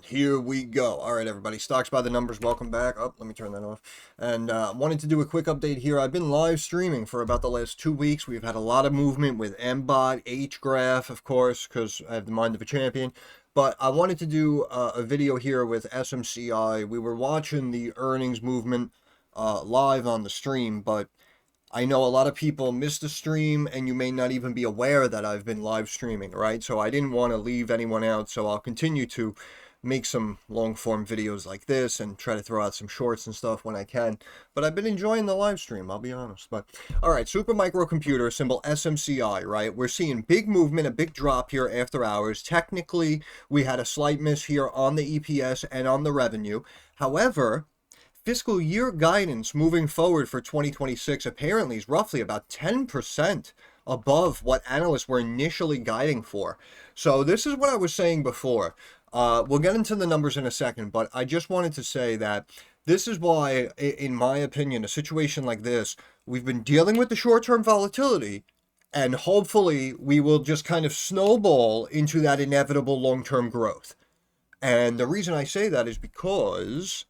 Here we go. All right, everybody. Stocks by the numbers. Welcome back. Oh, let me turn that off. And wanted to do a quick update here. I've been live streaming for about the last 2 weeks. We've had a lot of movement with MBOT, HGraph, of course, because I have the mind of a champion. But I wanted to do a video here with SMCI. We were watching the earnings movement live on the stream, but I know a lot of people miss the stream and you may not even be aware that I've been live streaming, right? So I didn't want to leave anyone out, so I'll continue to make some long form videos like this and try to throw out some shorts and stuff when I can. But I've been enjoying the live stream, I'll be honest. But all right, supermicro computer, symbol SMCI, right? We're seeing big movement, a big drop here after hours. Technically, we had a slight miss here on the EPS and on the revenue. However, fiscal year guidance moving forward for 2026 apparently is roughly about 10% above what analysts were initially guiding for. So this is what I was saying before. We'll get into the numbers in a second, but I just wanted to say that this is why, in my opinion, a situation like this, we've been dealing with the short-term volatility, and hopefully we will just kind of snowball into that inevitable long-term growth. And the reason I say that is because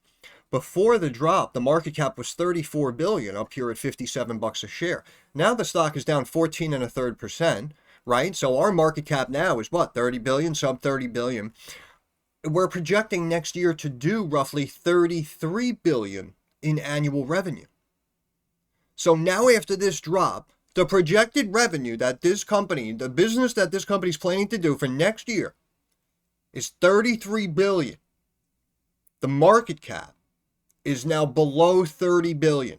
before the drop, the market cap was 34 billion, up here at 57 bucks a share. Now the stock is down 14.33%, right? So our market cap now is what, 30 billion, sub 30 billion. We're projecting next year to do roughly 33 billion in annual revenue. So now after this drop, the projected revenue that this company, the business that this company is planning to do for next year is 33 billion. The market cap is now below 30 billion.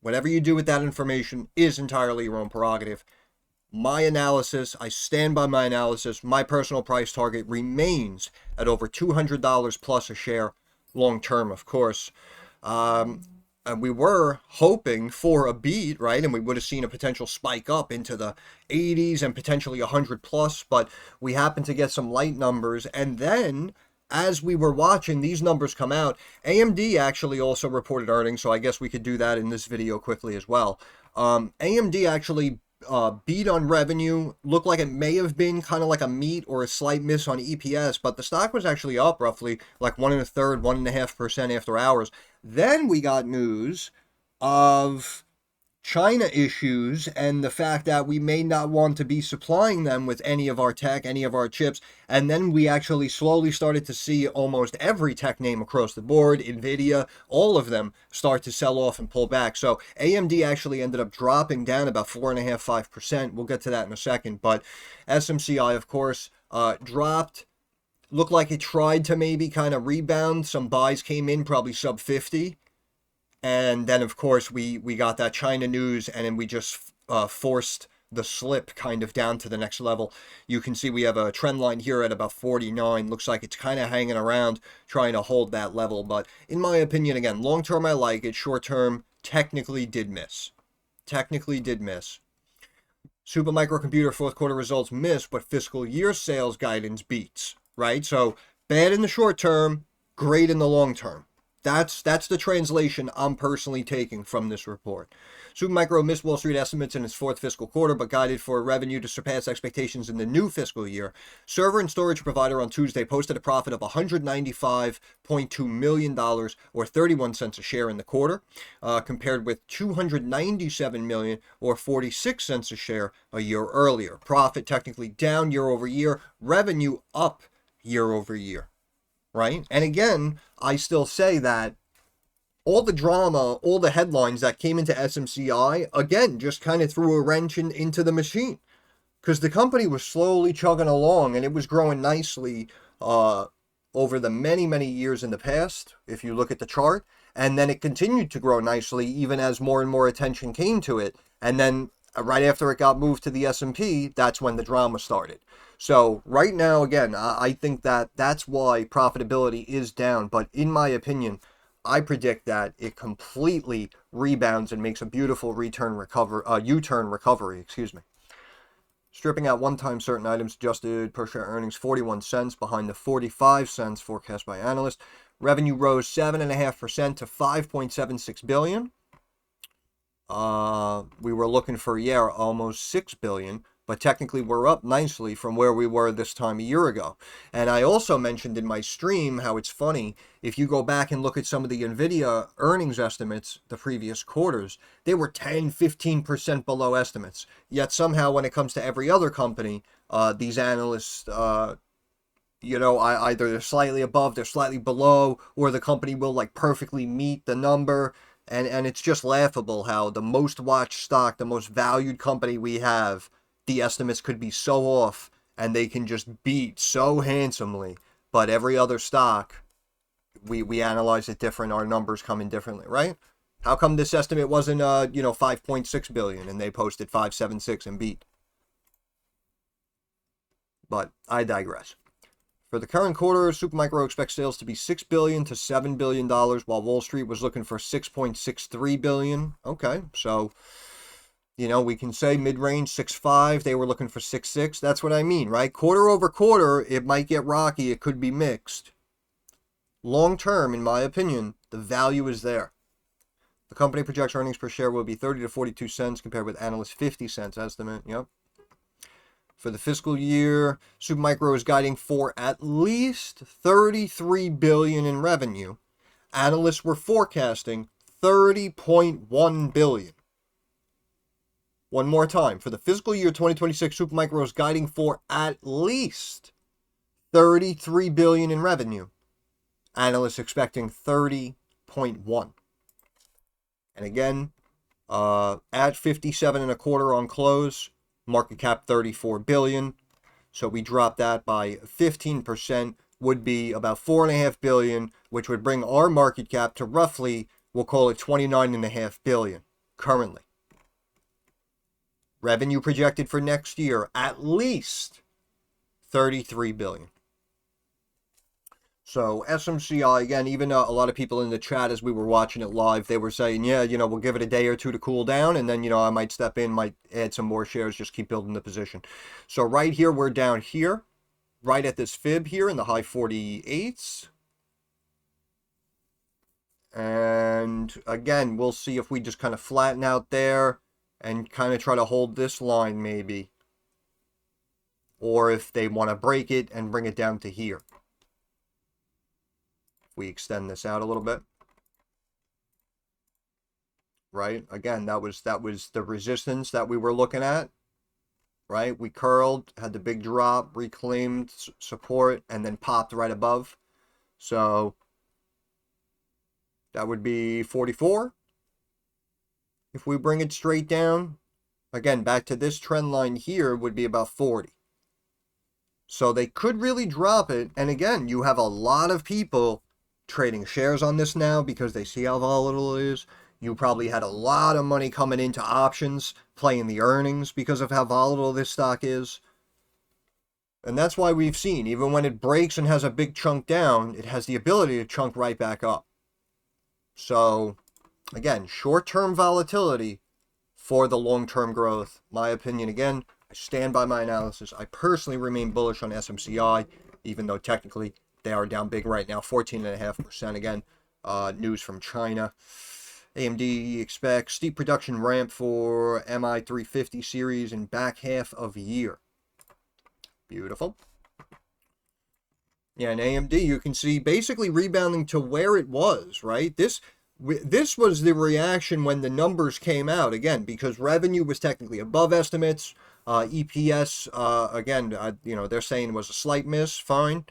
Whatever you do with that information is entirely your own prerogative. My analysis, I stand by my analysis. My personal price target remains at over $200 plus a share, long term, of course. And we were hoping for a beat, right? And we would have seen a potential spike up into the 80s and potentially 100 plus, but we happened to get some light numbers. And then, as we were watching these numbers come out, AMD actually also reported earnings, so I guess we could do that in this video quickly as well. AMD actually beat on revenue, looked like it may have been kind of like a meet or a slight miss on EPS, but the stock was actually up roughly like 1.25%, 1.5% after hours. Then we got news of China issues and the fact that we may not want to be supplying them with any of our tech, any of our chips. And then we actually slowly started to see almost every tech name across the board, NVIDIA, all of them start to sell off and pull back. So AMD actually ended up dropping down about 4.5%, 5%. We'll get to that in a second. But SMCI, of course, dropped. Looked like it tried to maybe kind of rebound. Some buys came in, probably sub 50. And then, of course, we got that China news, and then we just forced the slip kind of down to the next level. You can see we have a trend line here at about 49. Looks like it's kind of hanging around, trying to hold that level. But in my opinion, again, long term I like it. Short term, technically did miss. Technically did miss. Supermicro computer fourth quarter results miss, but fiscal year sales guidance beats, right? So bad in the short term, great in the long term. That's the translation I'm personally taking from this report. Supermicro missed Wall Street estimates in its fourth fiscal quarter, but guided for revenue to surpass expectations in the new fiscal year. Server and storage provider on Tuesday posted a profit of $195.2 million, or 31 cents a share in the quarter, compared with $297 million, or 46 cents a share a year earlier. Profit technically down year over year, revenue up year over year. Right? And again, I still say that all the drama, all the headlines that came into SMCI, again, just kind of threw a wrench into the machine. Because the company was slowly chugging along and it was growing nicely over the many, many years in the past, if you look at the chart. And then it continued to grow nicely even as more and more attention came to it. And then right after it got moved to the S&P, that's when the drama started. So right now, again, I think that that's why profitability is down. But in my opinion, I predict that it completely rebounds and makes a beautiful U-turn recovery. Stripping out one-time certain items, adjusted per share earnings 41 cents behind the 45 cents forecast by analysts. Revenue rose 7.5% to 5.76 billion. We were looking for almost 6 billion. but technically we're up nicely from where we were this time a year ago. And I also mentioned in my stream how it's funny, if you go back and look at some of the NVIDIA earnings estimates the previous quarters, they were 10-15% below estimates. Yet somehow when it comes to every other company, these analysts, either they're slightly above, they're slightly below, or the company will like perfectly meet the number. And it's just laughable how the most watched stock, the most valued company we have, the estimates could be so off and they can just beat so handsomely. But every other stock, we analyze it different. Our numbers come in differently, right? How come this estimate wasn't 5.6 billion and they posted 5.76 and beat? But I digress. For the current quarter, Supermicro expects sales to be $6 billion to $7 billion, while Wall Street was looking for $6.63 billion. Okay, so, we can say mid-range 6.5. They were looking for 6.6. That's what I mean, right? Quarter over quarter, it might get rocky. It could be mixed. Long term, in my opinion, the value is there. The company projects earnings per share will be 30 to 42 cents compared with analysts' 50 cents estimate. Yep. For the fiscal year, Supermicro is guiding for at least $33 billion in revenue. Analysts were forecasting $30.1 billion. One more time. For the fiscal year 2026, Supermicro is guiding for at least $33 billion in revenue. Analysts expecting 30.1. And again, at 57 and a quarter on close, market cap 34 billion. So we drop that by 15%, would be about 4.5 billion, which would bring our market cap to roughly, we'll call it 29.5 billion currently. Revenue projected for next year, at least 33 billion. So SMCI, again, even a lot of people in the chat as we were watching it live, they were saying, yeah, we'll give it a day or two to cool down, and then, I might step in, might add some more shares, just keep building the position. So right here, we're down here, right at this fib here in the high 48s. And again, we'll see if we just kind of flatten out there and kind of try to hold this line maybe. Or if they want to break it and bring it down to here. We extend this out a little bit, right? Again, that was the resistance that we were looking at, right? We curled, had the big drop, reclaimed support, and then popped right above. So that would be 44. If we bring it straight down, again, back to this trend line here would be about 40. So they could really drop it. And again, you have a lot of people trading shares on this now because they see how volatile it is. You probably had a lot of money coming into options, playing the earnings because of how volatile this stock is. And that's why we've seen, even when it breaks and has a big chunk down, it has the ability to chunk right back up. So, again, short-term volatility for the long-term growth. My opinion, again, I stand by my analysis. I personally remain bullish on SMCI, even though technically they are down big right now, 14.5% again. News from China. AMD expects steep production ramp for MI350 series in back half of year. Beautiful. Yeah, and AMD, you can see basically rebounding to where it was, right? This was the reaction when the numbers came out, again, because revenue was technically above estimates. EPS, again, they're saying it was a slight miss, fine.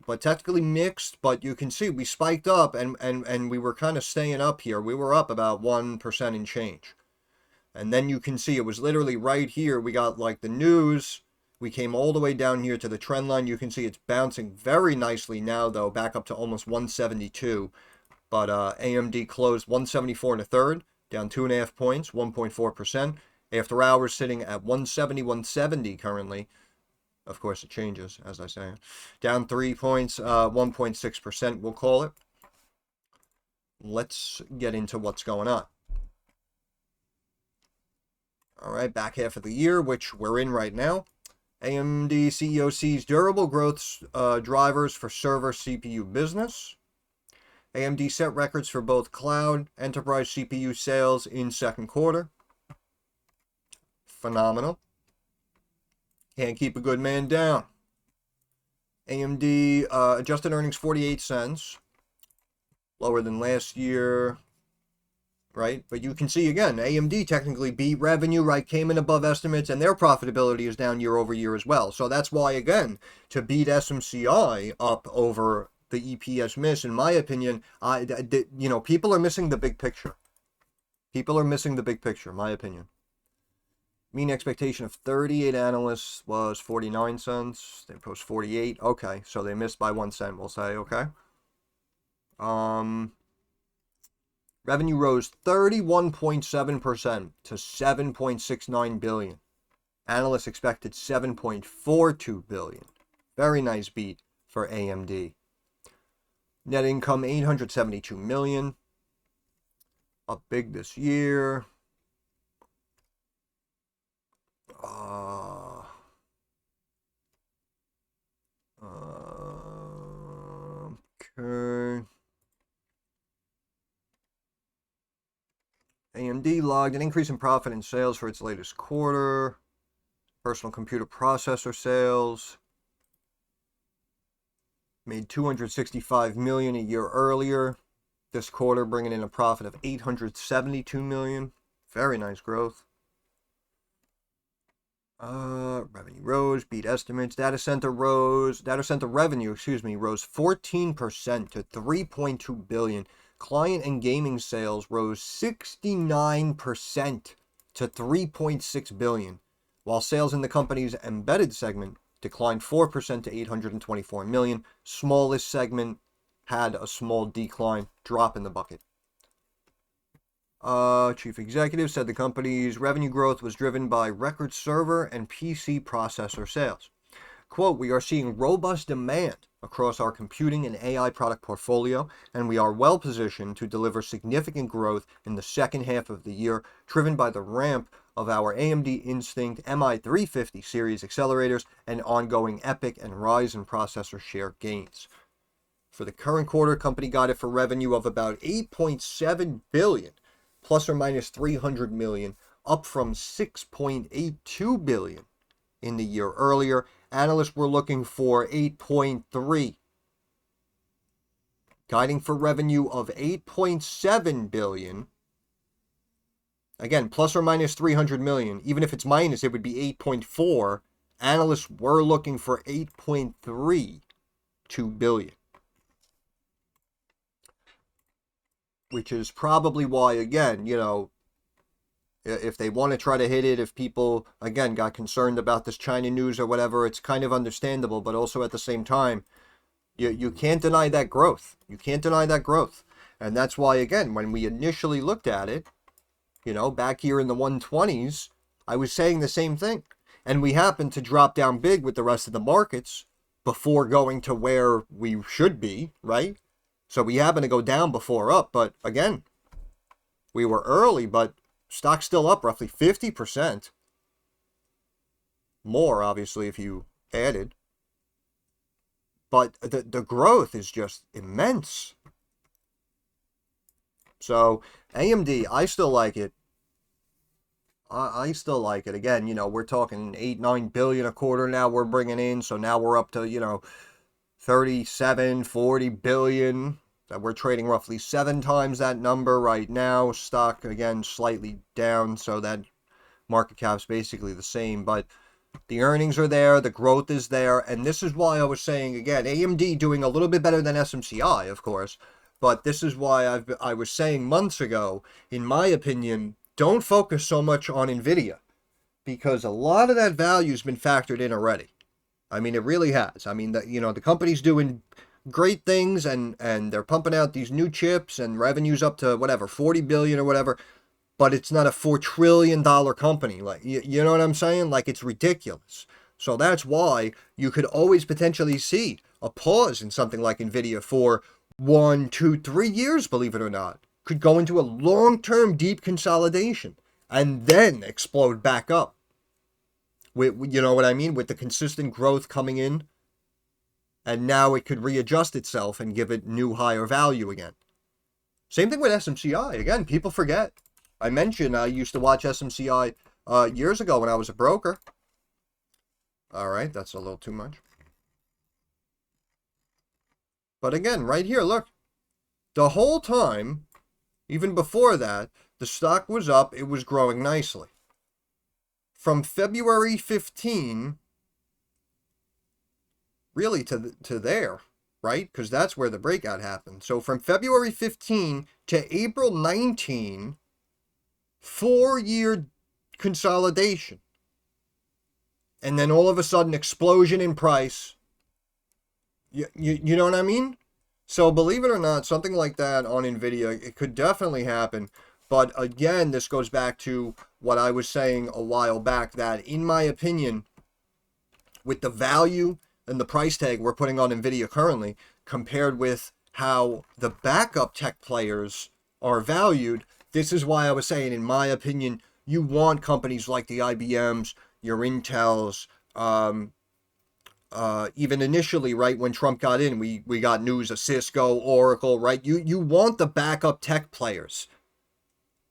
But technically mixed, but you can see we spiked up and we were kind of staying up here. We were up about 1% in change. And then you can see it was literally right here. We got like the news. We came all the way down here to the trend line. You can see it's bouncing very nicely now, though, back up to almost 172. But AMD closed 174 and a third, down 2.5 points, 1.4%. After hours sitting at 170, 170 currently. Of course, it changes, as I say. Down 3 points, 1.6%, we'll call it. Let's get into what's going on. All right, back half of the year, which we're in right now. AMD CEO sees durable growth drivers for server CPU business. AMD set records for both cloud enterprise CPU sales in second quarter. Phenomenal. Can't keep a good man down. AMD adjusted earnings 48 cents. Lower than last year, right? But you can see again, AMD technically beat revenue, right? Came in above estimates, and their profitability is down year over year as well. So that's why, again, to beat SMCI up over the EPS miss, in my opinion, people are missing the big picture. People are missing the big picture, in my opinion. Mean expectation of 38 analysts was 49 cents. They post 48. Okay, so they missed by 1 cent, we'll say, okay? Revenue rose 31.7% to $7.69 billion. Analysts expected $7.42 billion. Very nice beat for AMD. Net income $872 million. Up big this year. Okay. AMD logged an increase in profit and sales for its latest quarter. Personal computer processor sales made $265 million a year earlier. This quarter bringing in a profit of $872 million. Very nice growth. Revenue rose, beat estimates. Data center revenue, rose 14% to $3.2 billion. Client and gaming sales rose 69% to $3.6 billion, while sales in the company's embedded segment declined 4% to $824 million. Smallest segment had a small decline, drop in the bucket. Chief executive said the company's revenue growth was driven by record server and PC processor sales. Quote, we are seeing robust demand across our computing and AI product portfolio, and we are well positioned to deliver significant growth in the second half of the year, driven by the ramp of our AMD Instinct MI350 series accelerators and ongoing EPYC and Ryzen processor share gains. For the current quarter, company guided for revenue of about $8.7 billion, plus or minus $300 million, up from $6.82 billion in the year earlier. Analysts were looking for 8.3, guiding for revenue of 8.7 billion. Again, plus or minus 300 million. Even if it's minus, it would be 8.4. Analysts were looking for 8.32 billion. Which is probably why, again, if they want to try to hit it, if people, again, got concerned about this China news or whatever, it's kind of understandable, but also at the same time, you can't deny that growth. You can't deny that growth. And that's why, again, when we initially looked at it, back here in the 120s, I was saying the same thing. And we happened to drop down big with the rest of the markets before going to where we should be, right? So we happened to go down before up, but again, we were early, but stock's still up roughly 50%. More, obviously, if you added. But the growth is just immense. So AMD, I still like it. I still like it. Again, we're talking 8-9 billion a quarter now we're bringing in. So now we're up to, 37-40 billion. That we're trading roughly 7 times that number right now. Stock, again, slightly down. So that market cap's basically the same. But the earnings are there. The growth is there. And this is why I was saying, again, AMD doing a little bit better than SMCI, of course. But this is why I was saying months ago, in my opinion, don't focus so much on NVIDIA. Because a lot of that value has been factored in already. I mean, it really has. I mean, the company's doing great things and they're pumping out these new chips and revenues up to whatever, 40 billion or whatever. But it's not a $4 trillion company. Like, you know what I'm saying? Like, it's ridiculous. So that's why you could always potentially see a pause in something like NVIDIA for 1, 2, 3 years, believe it or not. Could go into a long-term deep consolidation and then explode back up. You know what I mean? With the consistent growth coming in. And now it could readjust itself and give it new higher value again. Same thing with SMCI. Again, people forget. I mentioned I used to watch SMCI years ago when I was a broker. All right, that's a little too much. But again, right here, look. The whole time, even before that, the stock was up. It was growing nicely. From February 15, really to there, right? Because that's where the breakout happened. So from February 15 to April 19, 4-year consolidation. And then all of a sudden, explosion in price. You know what I mean? So believe it or not, something like that on NVIDIA, it could definitely happen. But again, this goes back to what I was saying a while back, that in my opinion, with the value and the price tag we're putting on NVIDIA currently, compared with how the backup tech players are valued, this is why I was saying, in my opinion, you want companies like the IBMs, your Intels, even initially, right, when Trump got in, we got news of Cisco, Oracle, right? You want the backup tech players,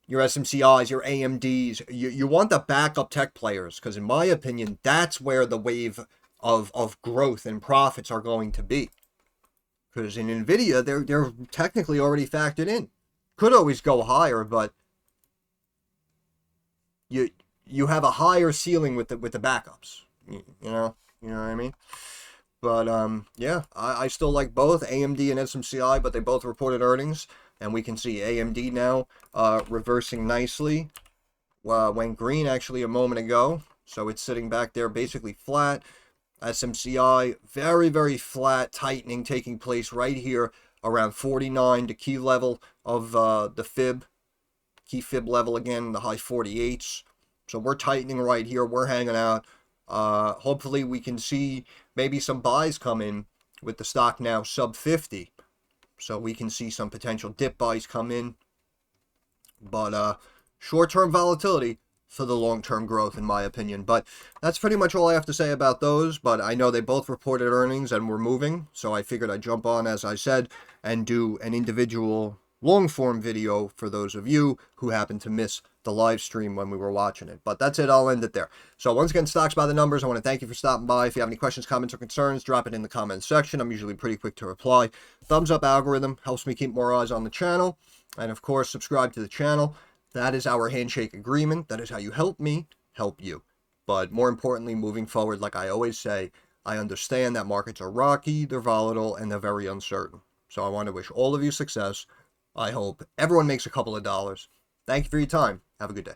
your SMCIs, your AMDs. You want the backup tech players, because in my opinion, that's where the wave of growth and profits are going to be. Because in NVIDIA, they're technically already factored in. Could always go higher, but you have a higher ceiling with the backups. You know what I mean? But yeah, I still like both AMD and SMCI, but they both reported earnings, and we can see AMD now reversing nicely. Went green actually a moment ago, so it's sitting back there basically flat. SMCI very, very flat, tightening taking place right here around 49, the key level of the fib, key fib level again, the high 48s. So we're tightening right here. We're hanging out. Hopefully we can see maybe some buys come in with the stock now sub 50. So we can see some potential dip buys come in. But short-term volatility for the long-term growth, in my opinion. But that's pretty much all I have to say about those. But I know they both reported earnings and were moving, so I figured I'd jump on, as I said, and do an individual long-form video for those of you who happen to miss the live stream when we were watching it. But that's it. I'll end it there. So once again, Stocks by the Numbers. I want to thank you for stopping by. If you have any questions, comments, or concerns, drop it in the comments section. I'm usually pretty quick to reply. Thumbs up algorithm helps me keep more eyes on the channel. And of course, subscribe to the channel. That is our handshake agreement. That is how you help me help you. But more importantly, moving forward, like I always say, I understand that markets are rocky, they're volatile, and they're very uncertain. So I want to wish all of you success. I hope everyone makes a couple of dollars. Thank you for your time. Have a good day.